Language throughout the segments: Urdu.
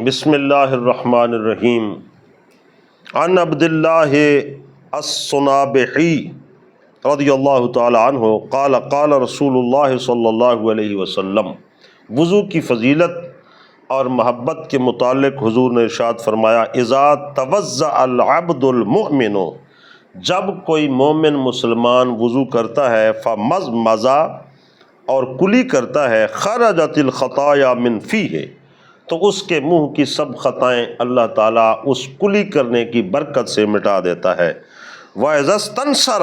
بسم اللہ الرحمن الرحیم عن عبد اللہ الصنابحی رضی اللہ تعالی عنہ قال قال رسول اللہ صلی اللہ علیہ وسلم۔ وضو کی فضیلت اور محبت کے متعلق حضور نے ارشاد فرمایا، اذا توضأ العبد المؤمن، جب کوئی مومن مسلمان وضو کرتا ہے، فمضمض اور کلی کرتا ہے، خرجت الخطایا من فیہ، تو اس کے منہ کی سب خطائیں اللہ تعالیٰ اس کلی کرنے کی برکت سے مٹا دیتا ہے۔ وَإِذَا اسْتَنْشَرَ،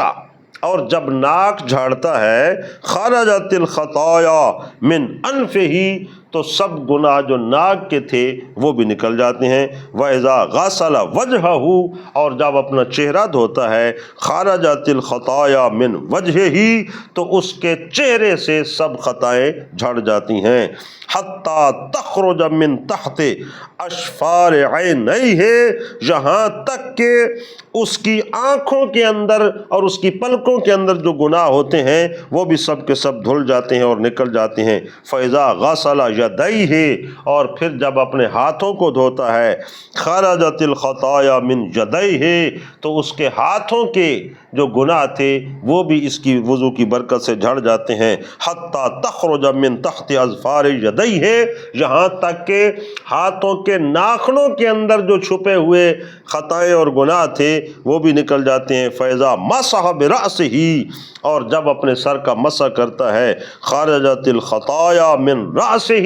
اور جب ناک جھاڑتا ہے، خرجت الخطایا من انفہ، تو سب گناہ جو ناک کے تھے وہ بھی نکل جاتے ہیں۔ وَإِذَا غَسَلَ وَجْهَهُ، اور جب اپنا چہرہ دھوتا ہے، خرجت الخطایا من وجهہ، تو اس کے چہرے سے سب خطائیں جھڑ جاتی ہیں۔ حتی تخرج من تحت اشفار عینیہ، یہاں تک کہ اس کی آنکھوں کے اندر اور اس کی پلکوں کے اندر جو گناہ ہوتے ہیں وہ بھی سب کے سب دھل جاتے ہیں اور نکل جاتے ہیں۔ فَإِذَا غَسَلَ يَدَيْهِ، اور پھر جب اپنے ہاتھوں کو دھوتا ہے، خرجت الخطایا من يَدَيْهِ، تو اس کے ہاتھوں کے جو گناہ تھے وہ بھی اس کی وضو کی برکت سے جھڑ جاتے ہیں۔ حتی تخرج من تحت اظفار یدیہ، یہاں تک کہ ہاتھوں کے ناخنوں کے اندر جو چھپے ہوئے خطائیں اور گناہ تھے وہ بھی نکل جاتے ہیں۔ فیضا مسح برأسہ، اور جب اپنے سر کا مسح کرتا ہے، خرجت الخطایا من رأسہ،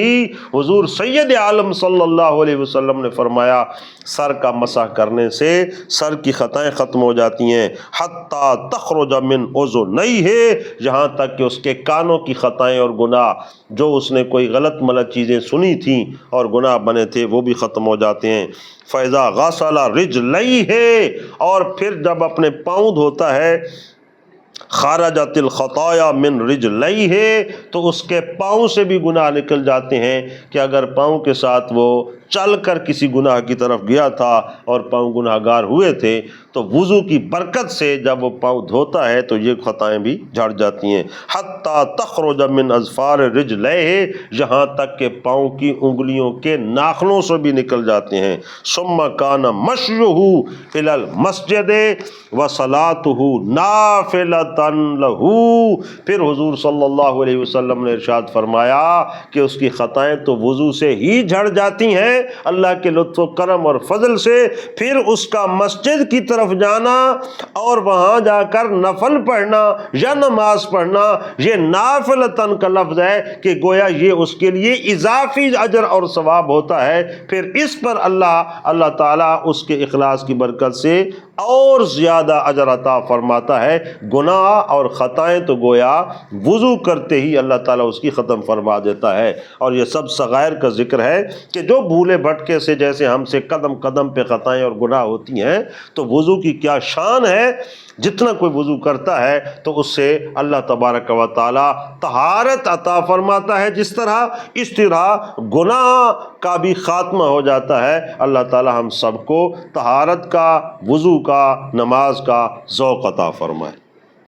حضور سید عالم صلی اللہ علیہ وسلم نے فرمایا سر کا مسح کرنے سے سر کی خطائیں ختم ہو جاتی ہیں۔ حتی تخرج من اذنیہ، یہاں تک کہ اس کے کانوں کی خطائیں اور گناہ، جو اس نے کوئی غلط ملت چیزیں سنی تھیں اور گناہ بنے تھے، وہ بھی ختم ہو جاتے ہیں۔ فَإِذَا غَسَلَ رِجْلَيْهِ، اور پھر جب اپنے پاؤں دھوتا ہے، خرجت الخطایا من رجلیہ، تو اس کے پاؤں سے بھی گناہ نکل جاتے ہیں کہ اگر پاؤں کے ساتھ وہ چل کر کسی گناہ کی طرف گیا تھا اور پاؤں گناہ گار ہوئے تھے، تو وضو کی برکت سے جب وہ پاؤں دھوتا ہے تو یہ خطائیں بھی جھڑ جاتی ہیں۔ حتی تخرج من اظفار رجلیہ، یہاں تک کہ پاؤں کی انگلیوں کے ناخنوں سے بھی نکل جاتے ہیں۔ ثم کان مشیہ الی المسجد وصلاتہ نافلۃ لہ، پھر حضور صلی اللہ علیہ وسلم نے ارشاد فرمایا کہ اس کی خطائیں تو وضو سے ہی جھڑ جاتی ہیں اللہ کے لطف و کرم اور فضل سے، پھر اس کا مسجد کی طرف جانا اور وہاں جا کر نفل پڑھنا یا نماز پڑھنا، یہ نافلتاً کا لفظ ہے کہ گویا یہ اس کے لیے اضافی اجر اور ثواب ہوتا ہے، پھر اس پر اللہ تعالیٰ اس کے اخلاص کی برکت سے اور زیادہ اجر عطا فرماتا ہے۔ گناہ اور خطائیں تو گویا وضو کرتے ہی اللہ تعالیٰ اس کی ختم فرما دیتا ہے، اور یہ سب صغائر کا ذکر ہے کہ جو بھولے بھٹکے سے جیسے ہم سے قدم قدم پہ خطائیں اور گناہ ہوتی ہیں، تو وضو کی کیا شان ہے، جتنا کوئی وضو کرتا ہے تو اس سے اللہ تبارک و تعالی طہارت عطا فرماتا ہے، جس طرح اس طرح گناہ کا بھی خاتمہ ہو جاتا ہے۔ اللہ تعالی ہم سب کو طہارت کا، وضو کا، نماز کا ذوق عطا فرمائے۔